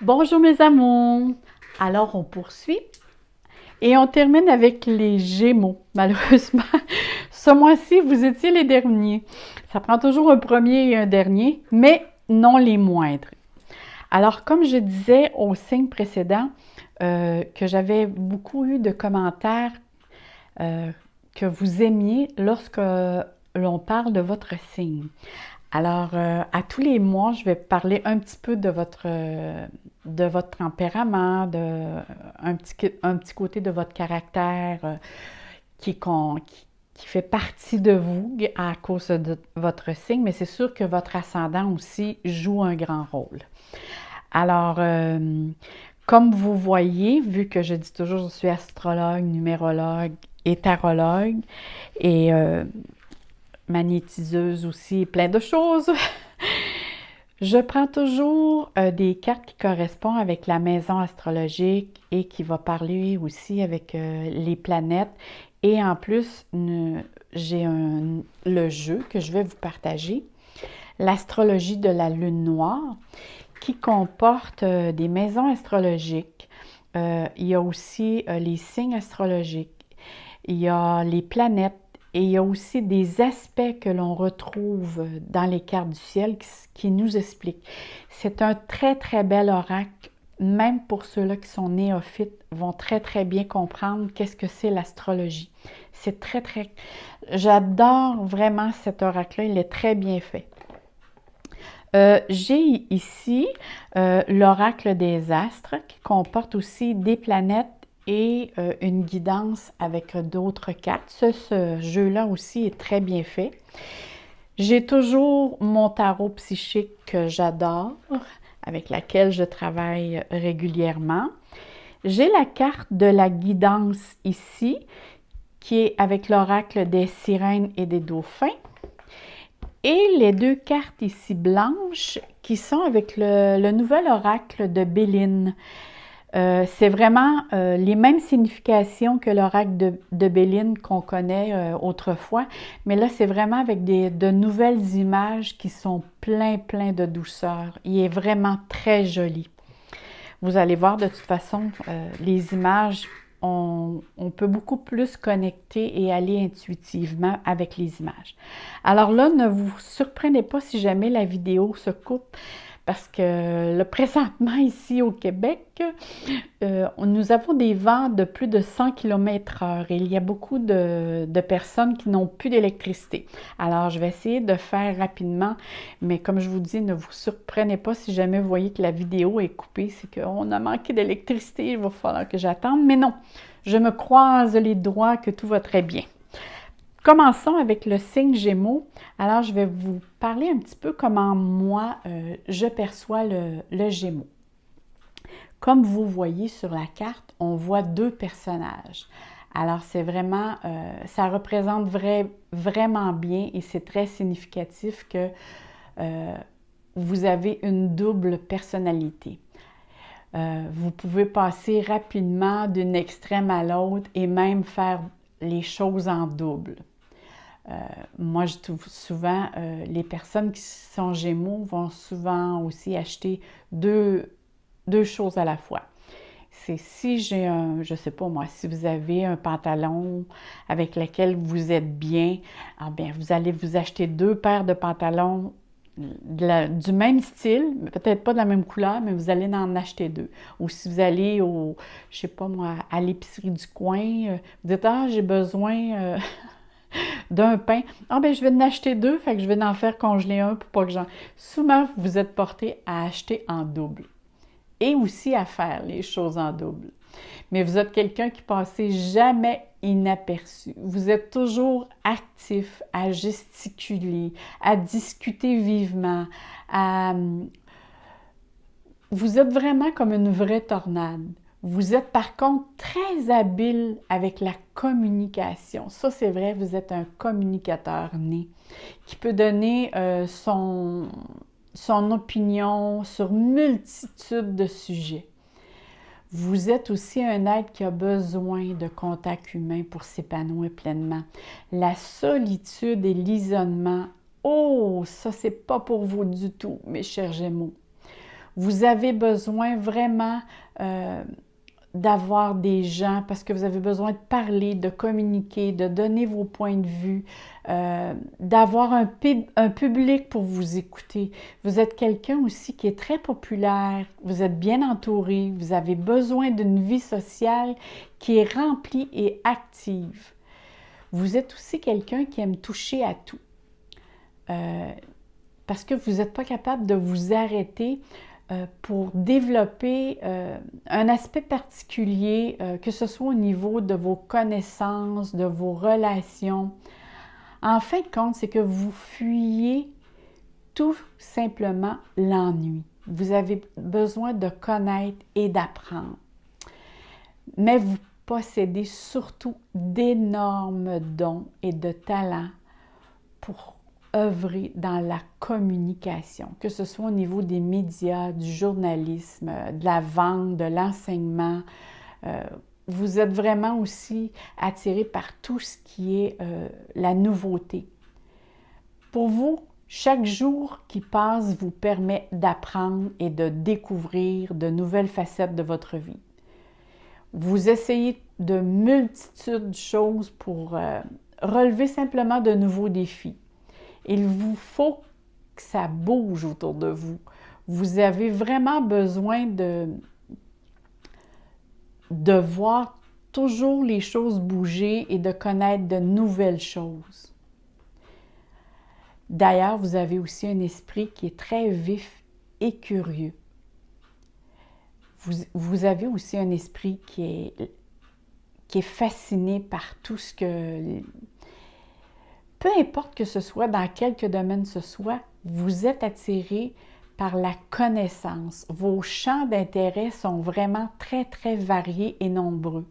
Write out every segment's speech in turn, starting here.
Bonjour mes amours! Alors on poursuit et on termine avec les Gémeaux. Malheureusement, ce mois-ci, vous étiez les derniers. Ça prend toujours un premier et un dernier, mais non les moindres. Alors comme je disais au signe précédent, que j'avais beaucoup eu de commentaires euh, que vous aimiez lorsque l'on parle de votre signe. Alors, à tous les mois, je vais parler un petit peu de votre tempérament, un petit côté de votre caractère qui fait partie de vous à cause de votre signe, mais c'est sûr que votre ascendant aussi joue un grand rôle. Alors, comme vous voyez, vu que je dis toujours je suis astrologue, numérologue et tarologue et magnétiseuse aussi, plein de choses. Je prends toujours des cartes qui correspondent avec la maison astrologique et qui va parler aussi avec les planètes. Et en plus, j'ai le jeu que je vais vous partager, l'astrologie de la lune noire, qui comporte des maisons astrologiques. Il y a aussi les signes astrologiques. Il y a les planètes et il y a aussi des aspects que l'on retrouve dans les cartes du ciel qui nous expliquent. C'est un très, très bel oracle. Même pour ceux-là qui sont néophytes, vont très, très bien comprendre qu'est-ce que c'est l'astrologie. C'est très, très... J'adore vraiment cet oracle-là. Il est très bien fait. J'ai ici l'oracle des astres qui comporte aussi des planètes et une guidance avec d'autres cartes. Ce jeu-là aussi est très bien fait. J'ai toujours mon tarot psychique que j'adore, avec laquelle je travaille régulièrement. J'ai la carte de la guidance ici, qui est avec l'oracle des sirènes et des dauphins. Et les deux cartes ici blanches qui sont avec le nouvel oracle de Béline. C'est vraiment les mêmes significations que l'oracle de Béline qu'on connaît autrefois, mais là, c'est vraiment avec de nouvelles images qui sont plein de douceur. Il est vraiment très joli. Vous allez voir, de toute façon, les images, on peut beaucoup plus connecter et aller intuitivement avec les images. Alors là, ne vous surprenez pas si jamais la vidéo se coupe, parce que là, présentement, ici au Québec, nous avons des vents de plus de 100 km/h et il y a beaucoup de personnes qui n'ont plus d'électricité. Alors, je vais essayer de faire rapidement, mais comme je vous dis, ne vous surprenez pas si jamais vous voyez que la vidéo est coupée, c'est qu'on a manqué d'électricité, il va falloir que j'attende. Mais non, je me croise les doigts que tout va très bien. Commençons avec le signe Gémeaux. Alors, je vais vous parler un petit peu comment moi, je perçois le Gémeaux. Comme vous voyez sur la carte, on voit deux personnages. Alors, c'est vraiment, ça représente vraiment bien et c'est très significatif que vous avez une double personnalité. Vous pouvez passer rapidement d'une extrême à l'autre et même faire les choses en double. Moi, je trouve souvent, les personnes qui sont Gémeaux vont souvent aussi acheter deux choses à la fois. C'est si j'ai je sais pas moi, si vous avez un pantalon avec lequel vous êtes bien, ah bien, vous allez vous acheter deux paires de pantalons du même style, peut-être pas de la même couleur, mais vous allez en acheter deux. Ou si vous allez je sais pas moi, à l'épicerie du coin, vous dites, ah, j'ai besoin d'un pain. Ah ben je vais en acheter deux, fait que je vais en faire congeler un pour pas que j'en... Souvent, vous êtes porté à acheter en double et aussi à faire les choses en double. Mais vous êtes quelqu'un qui passez jamais inaperçu. Vous êtes toujours actif à gesticuler, à discuter vivement, vous êtes vraiment comme une vraie tornade. Vous êtes par contre très habile avec la communication. Ça, c'est vrai, vous êtes un communicateur né qui peut donner son opinion sur multitude de sujets. Vous êtes aussi un être qui a besoin de contact humain pour s'épanouir pleinement. La solitude et l'isolement, oh, ça, c'est pas pour vous du tout, mes chers Gémeaux. Vous avez besoin vraiment d'avoir des gens parce que vous avez besoin de parler, de communiquer, de donner vos points de vue, d'avoir un public pour vous écouter. Vous êtes quelqu'un aussi qui est très populaire, vous êtes bien entouré, vous avez besoin d'une vie sociale qui est remplie et active. Vous êtes aussi quelqu'un qui aime toucher à tout. Parce que vous n'êtes pas capable de vous arrêter pour développer un aspect particulier, que ce soit au niveau de vos connaissances, de vos relations. En fin de compte, c'est que vous fuyez tout simplement l'ennui. Vous avez besoin de connaître et d'apprendre. Mais vous possédez surtout d'énormes dons et de talents pour œuvrer dans la communication, que ce soit au niveau des médias, du journalisme, de la vente, de l'enseignement. Vous êtes vraiment aussi attiré par tout ce qui est la nouveauté. Pour vous, chaque jour qui passe vous permet d'apprendre et de découvrir de nouvelles facettes de votre vie. Vous essayez de multitudes de choses pour relever simplement de nouveaux défis. Il vous faut que ça bouge autour de vous. Vous avez vraiment besoin de voir toujours les choses bouger et de connaître de nouvelles choses. D'ailleurs, vous avez aussi un esprit qui est très vif et curieux. Vous avez aussi un esprit qui est fasciné par tout ce que... Peu importe que ce soit, dans quelque domaine ce soit, vous êtes attiré par la connaissance. Vos champs d'intérêt sont vraiment très, très variés et nombreux.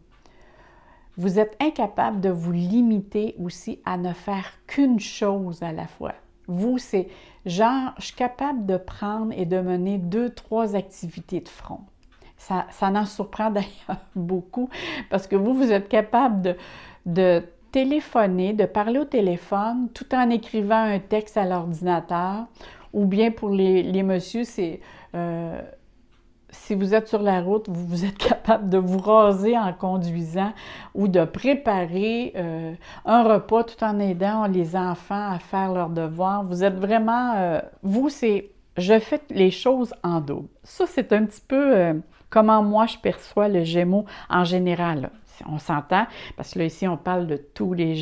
Vous êtes incapable de vous limiter aussi à ne faire qu'une chose à la fois. Vous, c'est genre, je suis capable de prendre et de mener 2, 3 activités de front. Ça en surprend d'ailleurs beaucoup parce que vous êtes capable de téléphoner, de parler au téléphone tout en écrivant un texte à l'ordinateur, ou bien pour les messieurs, c'est si vous êtes sur la route, vous êtes capable de vous raser en conduisant ou de préparer un repas tout en aidant les enfants à faire leurs devoirs. Vous êtes vraiment, vous, c'est je fais les choses en double. Ça, c'est un petit peu comment moi je perçois le Gémeaux en général, là. On s'entend, parce que là, ici, on parle de tous les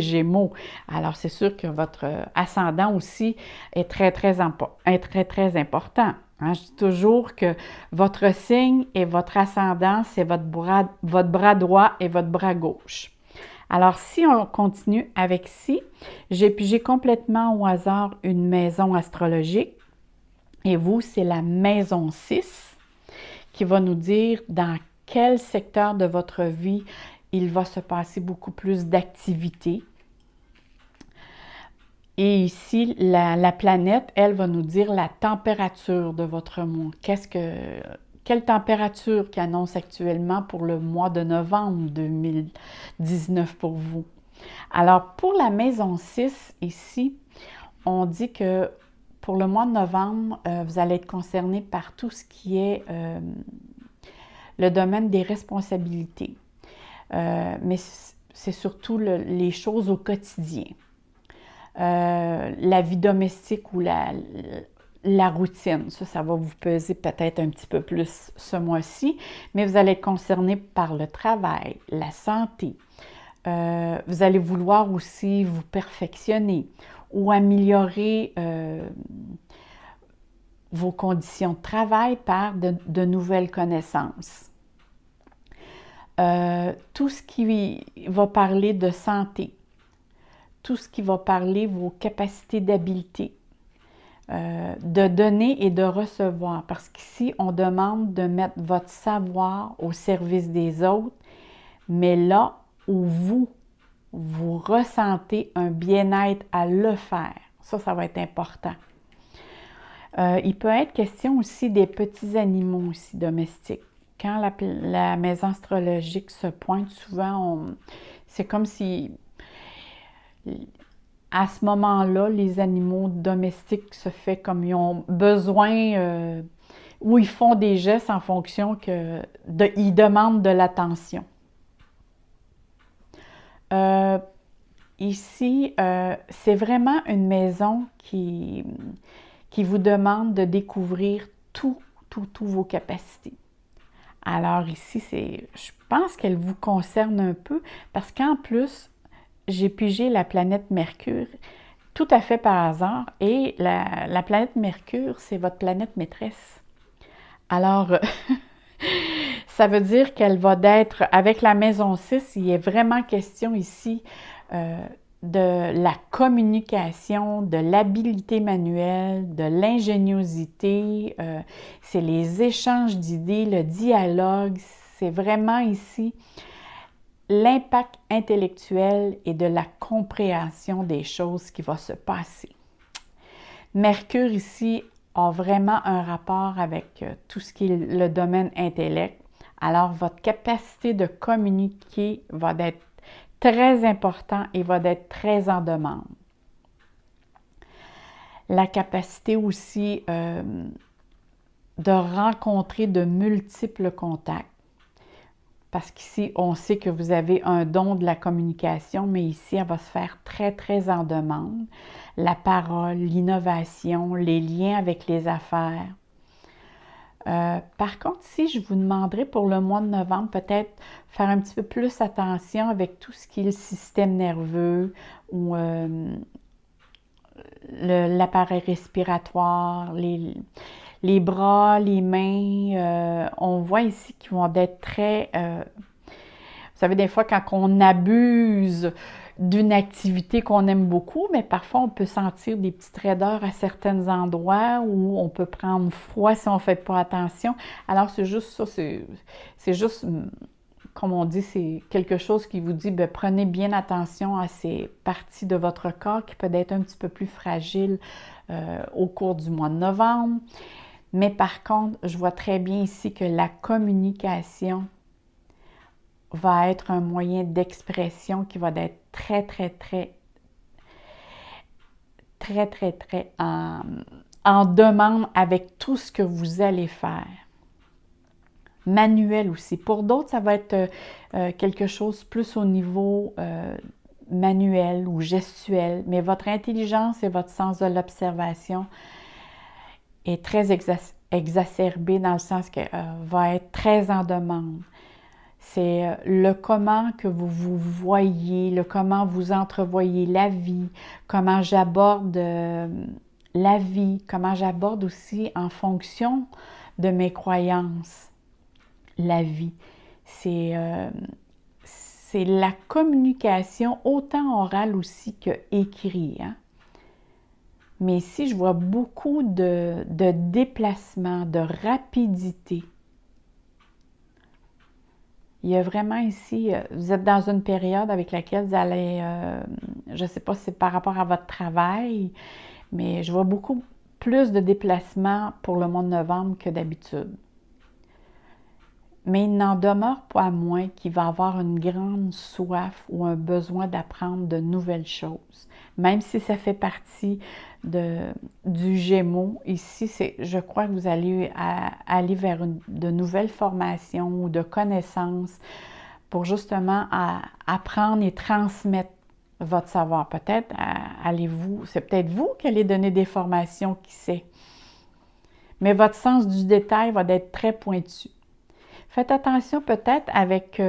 Gémeaux. Alors, c'est sûr que votre ascendant aussi est très, très important. Hein? Je dis toujours que votre signe et votre ascendant, c'est votre bras droit et votre bras gauche. Alors, si on continue avec ci, j'ai pigé complètement au hasard une maison astrologique. Et vous, c'est la maison 6 qui va nous dire dans quel secteur de votre vie il va se passer beaucoup plus d'activités. Et ici, la planète, elle, va nous dire la température de votre mois. Quelle température qui annonce actuellement pour le mois de novembre 2019 pour vous? Alors, pour la maison 6, ici, on dit que pour le mois de novembre, vous allez être concerné par tout ce qui est le domaine des responsabilités. Mais c'est surtout les choses au quotidien. La vie domestique ou la routine, ça va vous peser peut-être un petit peu plus ce mois-ci, mais vous allez être concerné par le travail, la santé. Vous allez vouloir aussi vous perfectionner ou améliorer vos conditions de travail par de nouvelles connaissances. Tout ce qui va parler de santé, tout ce qui va parler vos capacités d'habileté, de donner et de recevoir, parce qu'ici, on demande de mettre votre savoir au service des autres, mais là où vous ressentez un bien-être à le faire, ça va être important. Il peut être question aussi des petits animaux aussi domestiques. Quand la maison astrologique se pointe, souvent, c'est comme si à ce moment-là, les animaux domestiques se font comme ils ont besoin, ou ils font des gestes en fonction ils demandent de l'attention. Ici, c'est vraiment une maison qui vous demande de découvrir tous vos capacités. Alors ici, je pense qu'elle vous concerne un peu parce qu'en plus, j'ai pigé la planète Mercure tout à fait par hasard et la planète Mercure, c'est votre planète maîtresse. Alors, ça veut dire qu'elle va être, avec la maison 6, il est vraiment question ici de la communication, de l'habileté manuelle, de l'ingéniosité, c'est les échanges d'idées, le dialogue, c'est vraiment ici l'impact intellectuel et de la compréhension des choses qui va se passer. Mercure ici a vraiment un rapport avec tout ce qui est le domaine intellect. Alors, votre capacité de communiquer va être très important et va être très en demande. La capacité aussi de rencontrer de multiples contacts. Parce qu'ici, on sait que vous avez un don de la communication, mais ici, elle va se faire très, très en demande. La parole, l'innovation, les liens avec les affaires. Par contre, si je vous demanderais pour le mois de novembre, peut-être faire un petit peu plus attention avec tout ce qui est le système nerveux ou l'appareil respiratoire, les bras, les mains. On voit ici qu'ils vont être très... vous savez, des fois, quand on abuse d'une activité qu'on aime beaucoup, mais parfois on peut sentir des petites raideurs à certains endroits où on peut prendre froid si on ne fait pas attention. Alors, c'est juste ça, c'est juste, comme on dit, c'est quelque chose qui vous dit, bien, prenez bien attention à ces parties de votre corps qui peuvent être un petit peu plus fragiles au cours du mois de novembre. Mais par contre, je vois très bien ici que la communication va être un moyen d'expression qui va être très en demande avec tout ce que vous allez faire. Manuel aussi. Pour d'autres, ça va être quelque chose plus au niveau manuel ou gestuel, mais votre intelligence et votre sens de l'observation est très exacerbé dans le sens que va être très en demande. C'est le comment que vous vous voyez, le comment vous entrevoyez la vie, comment j'aborde la vie, comment j'aborde aussi en fonction de mes croyances la vie. C'est la communication autant orale aussi que écrite. Hein? Mais ici, je vois beaucoup de déplacement, de rapidité. Il y a vraiment ici, vous êtes dans une période avec laquelle vous allez, je ne sais pas si c'est par rapport à votre travail, mais je vois beaucoup plus de déplacements pour le mois de novembre que d'habitude. Mais il n'en demeure pas moins qu'il va avoir une grande soif ou un besoin d'apprendre de nouvelles choses. Même si ça fait partie du Gémeaux, ici, je crois que vous allez aller vers de nouvelles formations ou de connaissances pour justement apprendre et transmettre votre savoir. Peut-être c'est peut-être vous qui allez donner des formations, qui sait. Mais votre sens du détail va être très pointu. Faites attention peut-être avec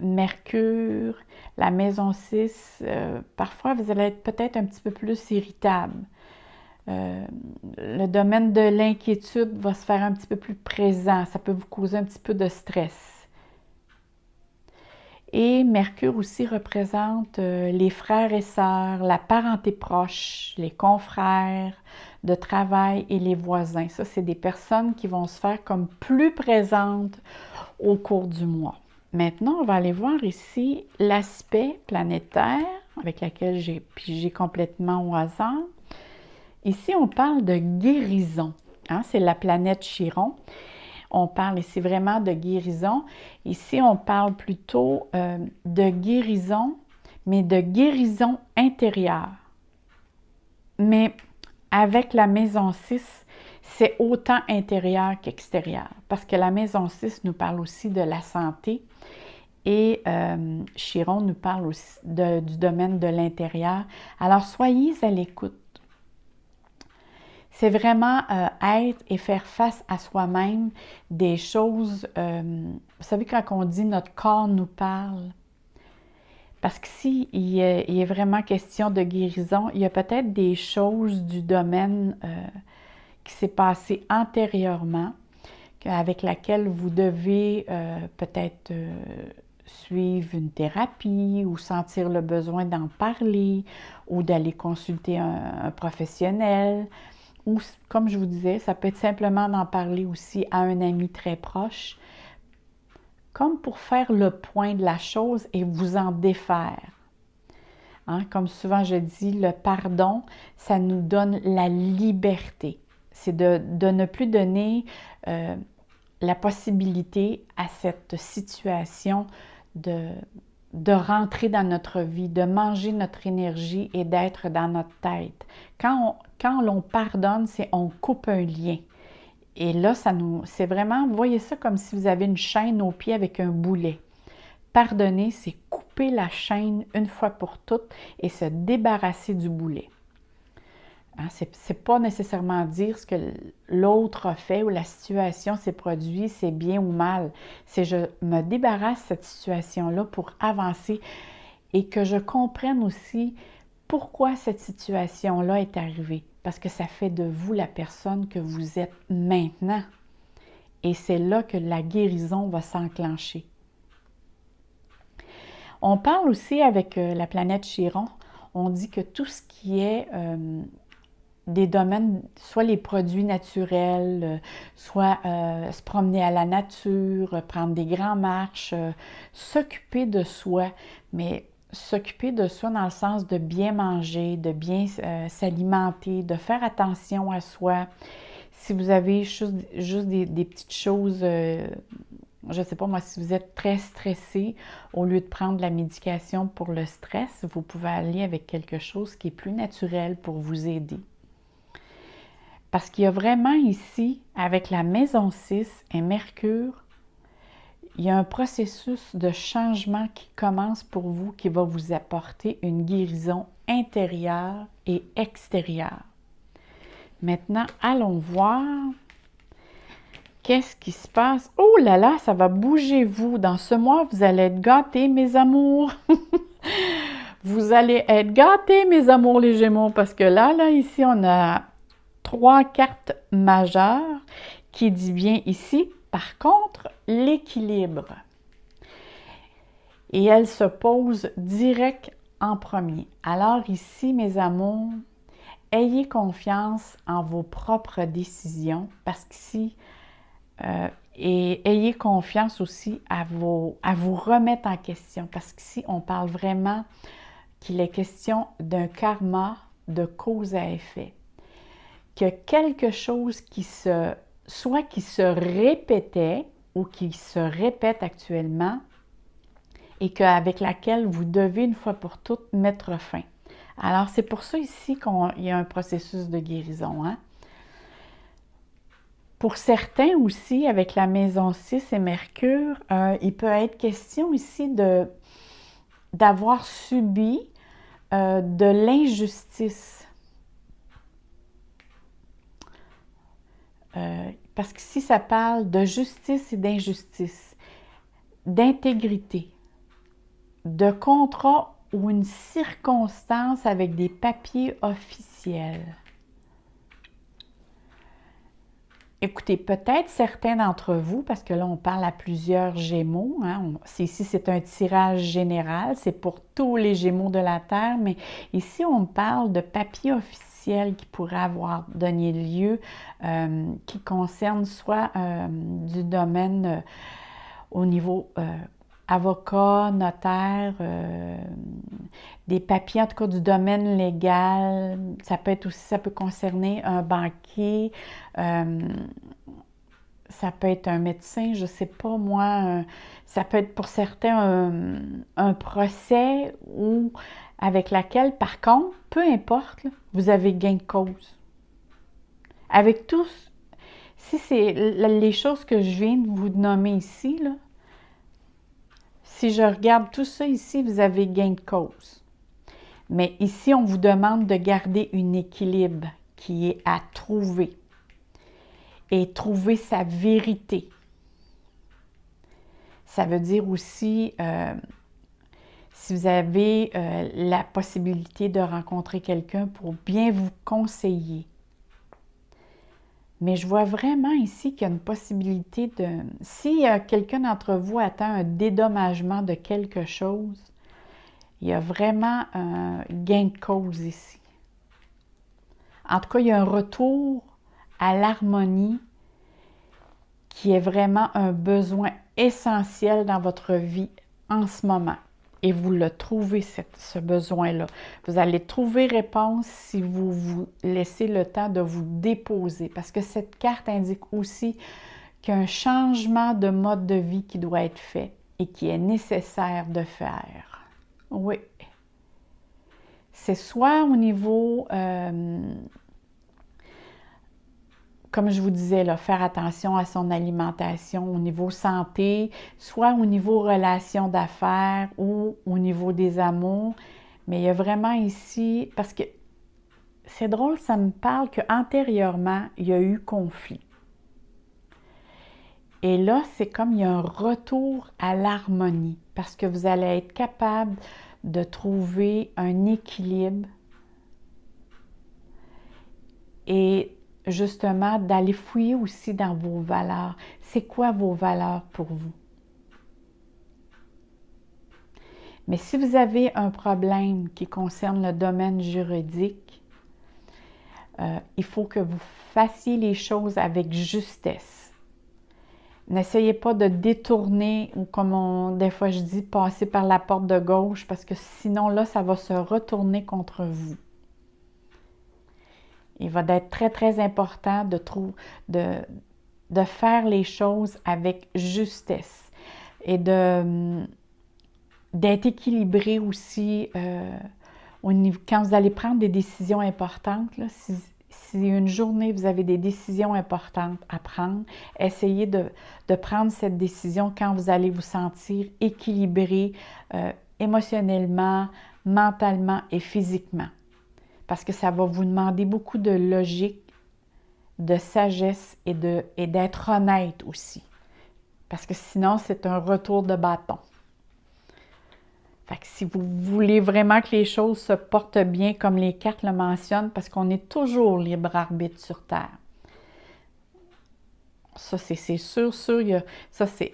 Mercure, la maison 6, parfois vous allez être peut-être un petit peu plus irritable. Le domaine de l'inquiétude va se faire un petit peu plus présent, ça peut vous causer un petit peu de stress. Et Mercure aussi représente les frères et sœurs, la parenté proche, les confrères de travail et les voisins. Ça, c'est des personnes qui vont se faire comme plus présentes au cours du mois. Maintenant, on va aller voir ici l'aspect planétaire avec lequel j'ai pigé complètement au hasard. Ici, on parle de guérison. Hein? C'est la planète Chiron. On parle ici vraiment de guérison. Ici, on parle plutôt de guérison, mais de guérison intérieure. Mais avec la maison 6, c'est autant intérieur qu'extérieur, parce que la maison 6 nous parle aussi de la santé et Chiron nous parle aussi du domaine de l'intérieur. Alors, soyez à l'écoute. C'est vraiment être et faire face à soi-même des choses, vous savez, quand on dit notre corps nous parle, parce qu'ici, il est vraiment question de guérison, il y a peut-être des choses du domaine qui s'est passé antérieurement, avec laquelle vous devez peut-être suivre une thérapie ou sentir le besoin d'en parler ou d'aller consulter un professionnel. Ou, comme je vous disais, ça peut être simplement d'en parler aussi à un ami très proche, comme pour faire le point de la chose et vous en défaire. Hein, comme souvent je dis, le pardon, ça nous donne la liberté. C'est de ne plus donner la possibilité à cette situation de rentrer dans notre vie, de manger notre énergie et d'être dans notre tête. Quand l'on pardonne, c'est on coupe un lien. Et là, c'est vraiment, voyez ça comme si vous avez une chaîne au pied avec un boulet. Pardonner, c'est couper la chaîne une fois pour toutes et se débarrasser du boulet. Hein, c'est pas nécessairement dire ce que l'autre a fait ou la situation s'est produite, c'est bien ou mal. C'est je me débarrasse de cette situation-là pour avancer et que je comprenne aussi pourquoi cette situation-là est arrivée. Parce que ça fait de vous la personne que vous êtes maintenant. Et c'est là que la guérison va s'enclencher. On parle aussi avec la planète Chiron, on dit que tout ce qui est des domaines, soit les produits naturels, soit se promener à la nature, prendre des grandes marches, s'occuper de soi, mais s'occuper de soi dans le sens de bien manger, de bien s'alimenter, de faire attention à soi. Si vous avez juste des petites choses, je ne sais pas moi, si vous êtes très stressé, au lieu de prendre la médication pour le stress, vous pouvez aller avec quelque chose qui est plus naturel pour vous aider. Parce qu'il y a vraiment ici, avec la maison 6 et Mercure, il y a un processus de changement qui commence pour vous, qui va vous apporter une guérison intérieure et extérieure. Maintenant, allons voir qu'est-ce qui se passe. Oh là là, ça va bouger vous. Dans ce mois, vous allez être gâtés, mes amours. Vous allez être gâtés, mes amours, les Gémeaux, parce que là, ici, on a 3 cartes majeures qui dit bien ici, par contre, l'équilibre. Et elle se pose direct en premier. Alors ici, mes amours, ayez confiance en vos propres décisions parce qu'ici, et ayez confiance aussi à vous remettre en question parce qu'ici, on parle vraiment qu'il est question d'un karma de cause à effet. Que quelque chose qui se répétait ou qui se répète actuellement et avec laquelle vous devez une fois pour toutes mettre fin. Alors, c'est pour ça ici qu'il y a un processus de guérison. Hein? Pour certains aussi, avec la maison 6 et Mercure, il peut être question ici d'avoir subi de l'injustice. Parce qu'ici, ça parle de justice et d'injustice, d'intégrité, de contrat ou une circonstance avec des papiers officiels. Écoutez, peut-être certains d'entre vous, parce que là, on parle à plusieurs Gémeaux, hein, ici, c'est un tirage général, c'est pour tous les Gémeaux de la Terre, mais ici, on parle de papiers officiels qui pourraient avoir donné lieu, qui concernent soit du domaine au niveau avocat, notaire, des papiers en tout cas du domaine légal, ça peut concerner un banquier, ça peut être un médecin, je ne sais pas moi, ça peut être pour certains un procès ou avec laquelle, par contre, peu importe, là, vous avez gain de cause. Avec tous, si c'est les choses que je viens de vous nommer ici, là, si je regarde tout ça ici, vous avez gain de cause. Mais ici, on vous demande de garder un équilibre qui est à trouver et trouver sa vérité. Ça veut dire aussi, si vous avez la possibilité de rencontrer quelqu'un pour bien vous conseiller. Mais je vois vraiment ici qu'il y a une possibilité de... Si quelqu'un d'entre vous attend un dédommagement de quelque chose, il y a vraiment un gain de cause ici. En tout cas, il y a un retour à l'harmonie qui est vraiment un besoin essentiel dans votre vie en ce moment. Et vous le trouvez, ce besoin-là. Vous allez trouver réponse si vous vous laissez le temps de vous déposer. Parce que cette carte indique aussi qu'il y a un changement de mode de vie qui doit être fait et qui est nécessaire de faire. Oui. C'est soit au niveau... comme je vous disais, là, faire attention à son alimentation au niveau santé, soit au niveau relations d'affaires ou au niveau des amours. Mais il y a vraiment ici, parce que c'est drôle, ça me parle qu'antérieurement, il y a eu conflit. Et là, c'est comme il y a un retour à l'harmonie, parce que vous allez être capable de trouver un équilibre et justement, d'aller fouiller aussi dans vos valeurs. C'est quoi vos valeurs pour vous? Mais si vous avez un problème qui concerne le domaine juridique, il faut que vous fassiez les choses avec justesse. N'essayez pas de détourner ou comme des fois je dis, passer par la porte de gauche parce que sinon là, ça va se retourner contre vous. Il va être très, très important de faire les choses avec justesse et d'être équilibré aussi quand vous allez prendre des décisions importantes. Là, si une journée, vous avez des décisions importantes à prendre, essayez de prendre cette décision quand vous allez vous sentir équilibré émotionnellement, mentalement et physiquement. Parce que ça va vous demander beaucoup de logique, de sagesse et d'être honnête aussi. Parce que sinon, c'est un retour de bâton. Fait que si vous voulez vraiment que les choses se portent bien comme les cartes le mentionnent, parce qu'on est toujours libre arbitre sur Terre. Ça, c'est sûr, ça, c'est...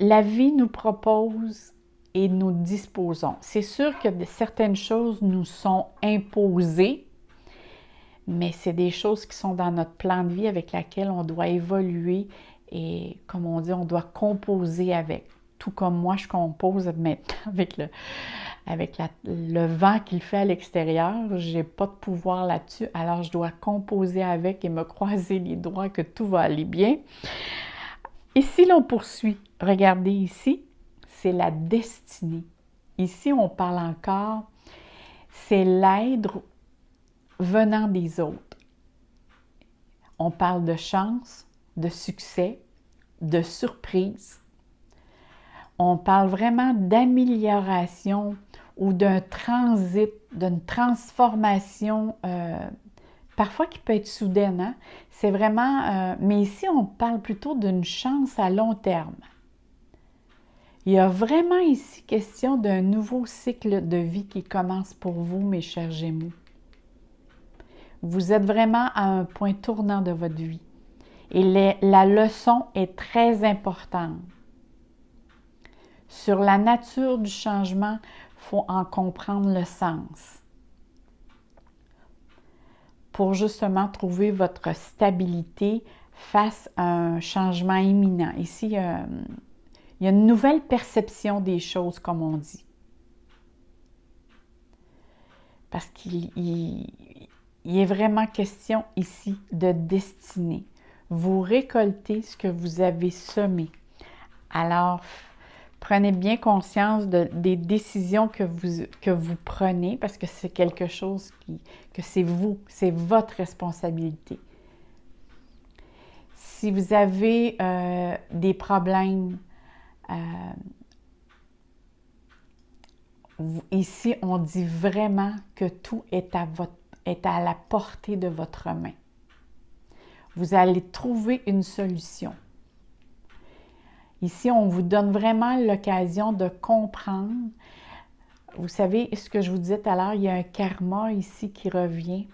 La vie nous propose et nous disposons. C'est sûr que certaines choses nous sont imposées, mais c'est des choses qui sont dans notre plan de vie avec laquelle on doit évoluer et, comme on dit, on doit composer avec. Tout comme moi, je compose maintenant avec le vent qu'il fait à l'extérieur. Je n'ai pas de pouvoir là-dessus, alors je dois composer avec et me croiser les doigts que tout va aller bien. Ici, l'on poursuit. Regardez ici, c'est la destinée. Ici, on parle encore, c'est l'aide venant des autres. On parle de chance, de succès, de surprise. On parle vraiment d'amélioration ou d'un transit, d'une transformation, parfois qui peut être soudaine. Hein? C'est vraiment, mais ici, on parle plutôt d'une chance à long terme. Il y a vraiment ici question d'un nouveau cycle de vie qui commence pour vous, mes chers Gémeaux. Vous êtes vraiment à un point tournant de votre vie. Et la leçon est très importante. Sur la nature du changement, il faut en comprendre le sens. Pour justement trouver votre stabilité face à un changement imminent. Ici, il y a une nouvelle perception des choses, comme on dit. Parce qu'il est vraiment question ici de destinée. Vous récoltez ce que vous avez semé. Alors, prenez bien conscience des décisions que vous prenez parce que c'est quelque chose que c'est vous, c'est votre responsabilité. Si vous avez des problèmes, ici, on dit vraiment que tout est à la portée de votre main. Vous allez trouver une solution. Ici, on vous donne vraiment l'occasion de comprendre. Vous savez, ce que je vous disais tout à l'heure, il y a un karma ici qui revient.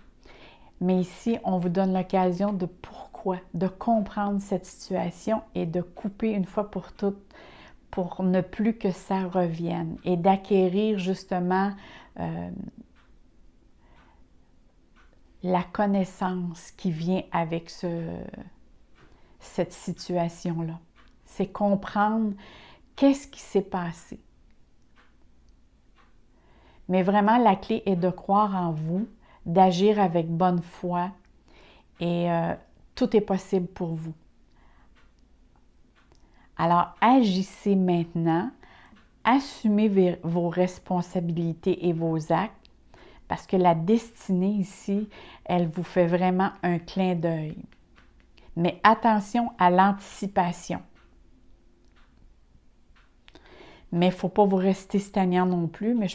Mais ici, on vous donne l'occasion de pourquoi, de comprendre cette situation et de couper une fois pour toutes pour ne plus que ça revienne et d'acquérir justement la connaissance qui vient avec cette situation-là. C'est comprendre qu'est-ce qui s'est passé. Mais vraiment, la clé est de croire en vous, d'agir avec bonne foi et tout est possible pour vous. Alors, agissez maintenant, assumez vos responsabilités et vos actes parce que la destinée ici, elle vous fait vraiment un clin d'œil. Mais attention à l'anticipation. Mais il ne faut pas vous rester stagnant non plus, mais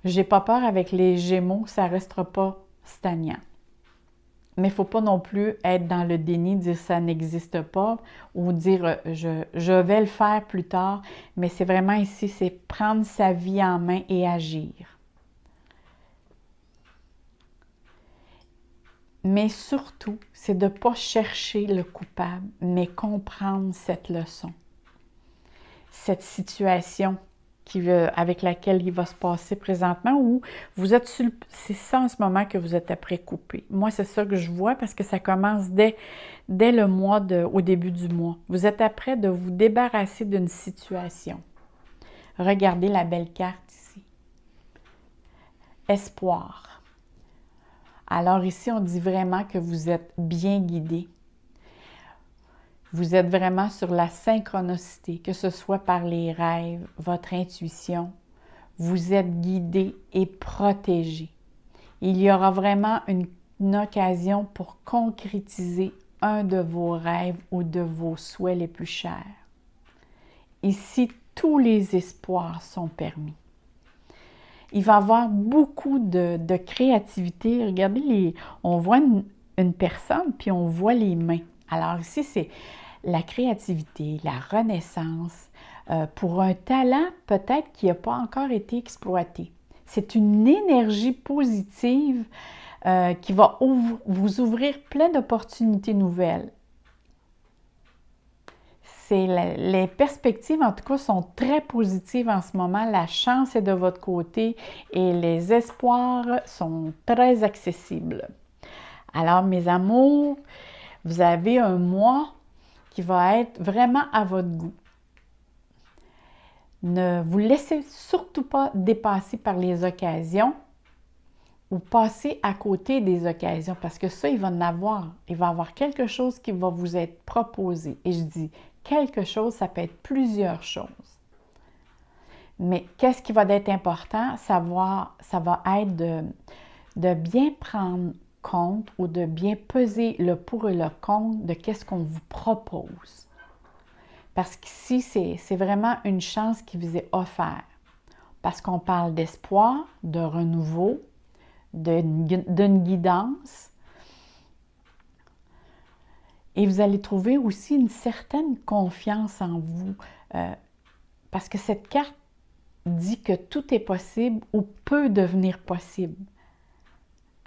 j'ai pas peur avec les Gémeaux, ça ne restera pas stagnant. Mais il ne faut pas non plus être dans le déni, dire ça n'existe pas ou dire je vais le faire plus tard. Mais c'est vraiment ici, c'est prendre sa vie en main et agir. Mais surtout, c'est de ne pas chercher le coupable, mais comprendre cette leçon, cette situation avec laquelle il va se passer présentement ou vous êtes c'est ça en ce moment que vous êtes après couper. Moi, c'est ça que je vois parce que ça commence dès le mois, au début du mois. Vous êtes après de vous débarrasser d'une situation. Regardez la belle carte ici. Espoir. Alors ici, on dit vraiment que vous êtes bien guidé. Vous êtes vraiment sur la synchronicité, que ce soit par les rêves, votre intuition. Vous êtes guidé et protégé. Il y aura vraiment une occasion pour concrétiser un de vos rêves ou de vos souhaits les plus chers. Ici, tous les espoirs sont permis. Il va y avoir beaucoup de créativité. Regardez, on voit une personne, puis on voit les mains. Alors ici, c'est la créativité, la renaissance, pour un talent peut-être qui n'a pas encore été exploité. C'est une énergie positive qui va vous ouvrir plein d'opportunités nouvelles. Les perspectives, en tout cas, sont très positives en ce moment. La chance est de votre côté et les espoirs sont très accessibles. Alors, mes amours, vous avez un mois qui va être vraiment à votre goût. Ne vous laissez surtout pas dépasser par les occasions ou passer à côté des occasions parce que ça, il va en avoir. Il va y avoir quelque chose qui va vous être proposé. Et je dis quelque chose, ça peut être plusieurs choses. Mais qu'est-ce qui va être important? Ça va être de bien prendre compte ou de bien peser le pour et le contre de qu'est-ce qu'on vous propose. Parce qu'ici, c'est vraiment une chance qui vous est offerte. Parce qu'on parle d'espoir, de renouveau, d'une guidance. Et vous allez trouver aussi une certaine confiance en vous. Parce que cette carte dit que tout est possible ou peut devenir possible.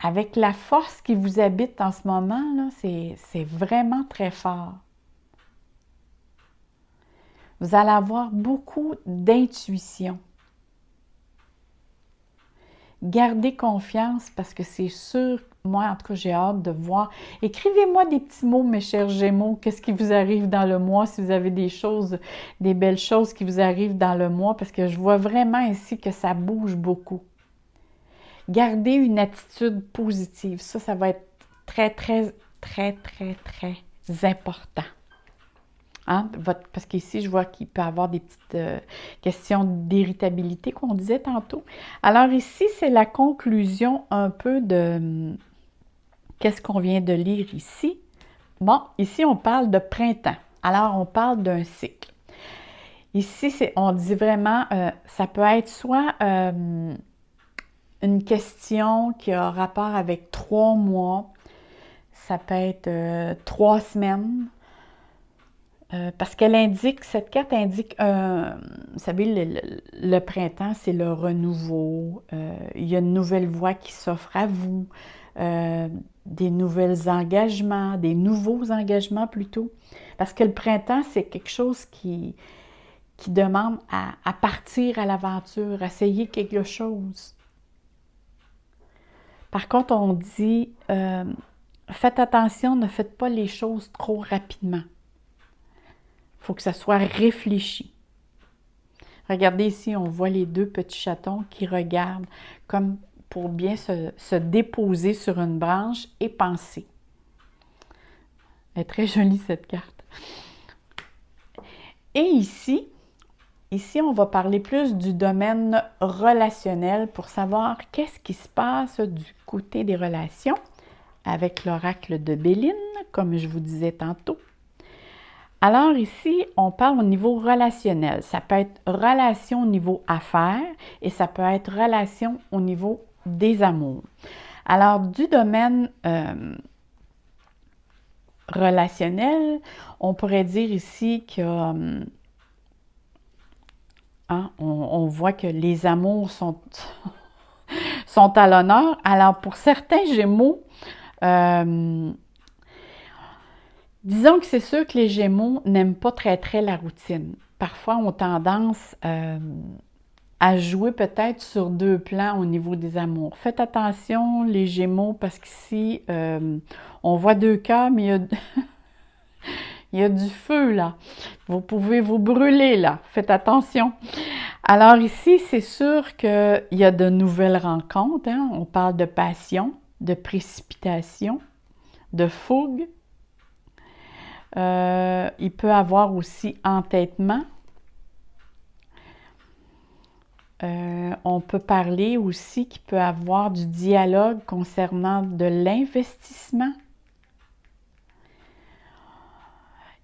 Avec la force qui vous habite en ce moment, là, c'est vraiment très fort. Vous allez avoir beaucoup d'intuition. Gardez confiance parce que c'est sûr, moi en tout cas j'ai hâte de voir. Écrivez-moi des petits mots, mes chers Gémeaux, qu'est-ce qui vous arrive dans le mois, si vous avez des belles choses qui vous arrivent dans le mois, parce que je vois vraiment ici que ça bouge beaucoup. Gardez une attitude positive, ça va être très, très très, très, très important. Hein? Parce qu'ici, je vois qu'il peut y avoir des petites questions d'irritabilité qu'on disait tantôt. Alors ici, c'est la conclusion un peu de qu'est-ce qu'on vient de lire ici. Bon, ici, on parle de printemps. Alors, on parle d'un cycle. Ici, on dit vraiment, ça peut être soit une question qui a rapport avec 3 mois, ça peut être 3 semaines, parce qu'elle indique, cette carte indique, vous savez, le printemps, c'est le renouveau, il y a une nouvelle voie qui s'offre à vous, des nouveaux engagements plutôt, parce que le printemps, c'est quelque chose qui demande à partir à l'aventure, à essayer quelque chose. Par contre, on dit, faites attention, ne faites pas les choses trop rapidement. Il faut que ça soit réfléchi. Regardez ici, on voit les 2 petits chatons qui regardent comme pour bien se déposer sur une branche et penser. Elle est très jolie cette carte. Et ici, on va parler plus du domaine relationnel pour savoir qu'est-ce qui se passe du côté des relations avec l'oracle de Béline, comme je vous disais tantôt. Alors ici, on parle au niveau relationnel. Ça peut être relation au niveau affaires et ça peut être relation au niveau des amours. Alors, du domaine relationnel, on pourrait dire ici que on voit que les amours sont à l'honneur. Alors, pour certains Gémeaux, disons que c'est sûr que les Gémeaux n'aiment pas très, très la routine. Parfois, ont tendance à jouer peut-être sur 2 plans au niveau des amours. Faites attention, les Gémeaux, parce qu'ici, on voit 2 cœurs, mais il y a du feu, là. Vous pouvez vous brûler, là. Faites attention. Alors ici, c'est sûr qu'il y a de nouvelles rencontres. Hein? On parle de passion, de précipitation, de fougue. Il peut y avoir aussi entêtement. On peut parler aussi qu'il peut y avoir du dialogue concernant de l'investissement.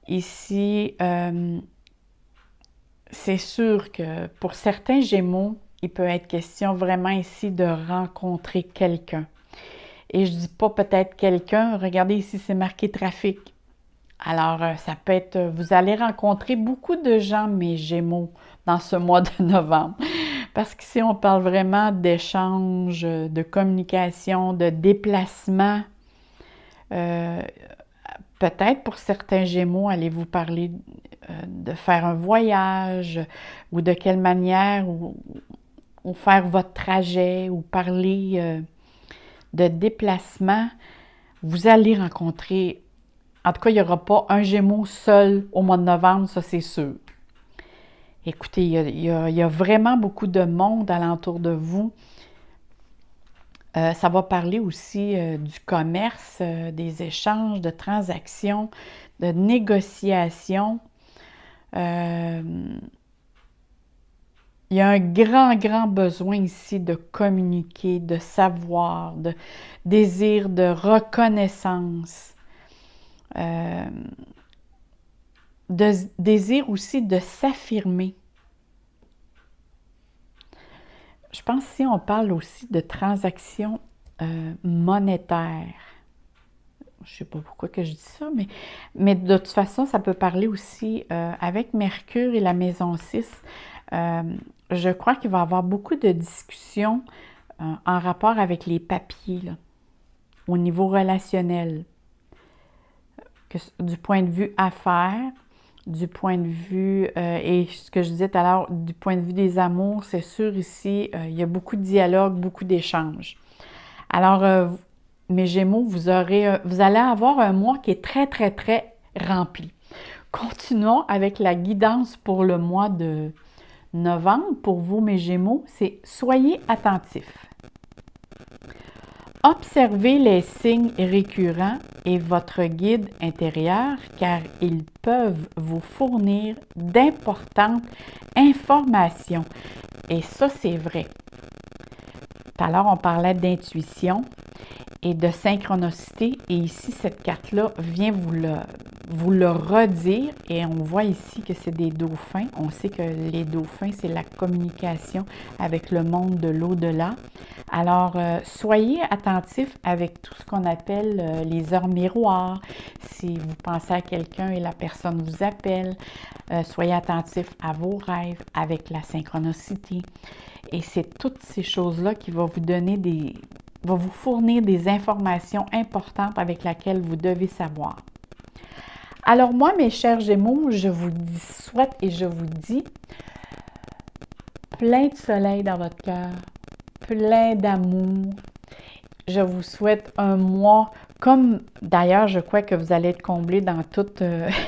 Ici, c'est sûr que pour certains Gémeaux, il peut être question vraiment ici de rencontrer quelqu'un. Et je dis pas peut-être quelqu'un, regardez ici, c'est marqué trafic. Alors, ça peut être, vous allez rencontrer beaucoup de gens, mes Gémeaux, dans ce mois de novembre. Parce qu'ici, on parle vraiment d'échange, de communication, de déplacement. Peut-être pour certains Gémeaux, allez-vous parler de faire un voyage ou de quelle manière, ou faire votre trajet, ou parler de déplacement. Vous allez rencontrer, en tout cas, il n'y aura pas un Gémeaux seul au mois de novembre, ça c'est sûr. Écoutez, il y a vraiment beaucoup de monde alentour de vous. Ça va parler aussi du commerce, des échanges, de transactions, de négociations. Il y a un grand, grand besoin ici de communiquer, de savoir, de désir de reconnaissance. De désir aussi de s'affirmer. Je pense ici, on parle aussi de transactions monétaires. Je ne sais pas pourquoi que je dis ça, mais de toute façon, ça peut parler aussi avec Mercure et la maison 6. Je crois qu'il va y avoir beaucoup de discussions en rapport avec les papiers, là, au niveau relationnel. Du point de vue affaires, du point de vue, et ce que je disais tout à l'heure, du point de vue des amours, c'est sûr ici, il y a beaucoup de dialogue, beaucoup d'échanges. Alors, mes Gémeaux, vous allez avoir un mois qui est très, très, très rempli. Continuons avec la guidance pour le mois de novembre. Pour vous, mes Gémeaux, c'est « Soyez attentifs ». Observez les signes récurrents et votre guide intérieur car ils peuvent vous fournir d'importantes informations. Et ça, c'est vrai. Tout à l'heure, on parlait d'intuition et de synchronicité. Et ici, cette carte-là vient vous le redire. Et on voit ici que c'est des dauphins. On sait que les dauphins, c'est la communication avec le monde de l'au-delà. Alors, soyez attentifs avec tout ce qu'on appelle les heures miroirs. Si vous pensez à quelqu'un et la personne vous appelle, soyez attentifs à vos rêves avec la synchronicité. Et c'est toutes ces choses-là qui vont vous donner va vous fournir des informations importantes avec lesquelles vous devez savoir. Alors moi, mes chers Gémeaux, je vous souhaite et je vous dis plein de soleil dans votre cœur, plein d'amour. Je vous souhaite un mois, comme d'ailleurs, je crois que vous allez être comblé dans tous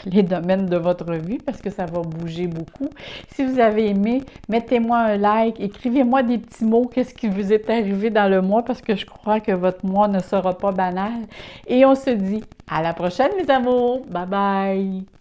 les domaines de votre vie parce que ça va bouger beaucoup. Si vous avez aimé, mettez-moi un like, écrivez-moi des petits mots, qu'est-ce qui vous est arrivé dans le mois parce que je crois que votre mois ne sera pas banal. Et on se dit à la prochaine, mes amours! Bye bye!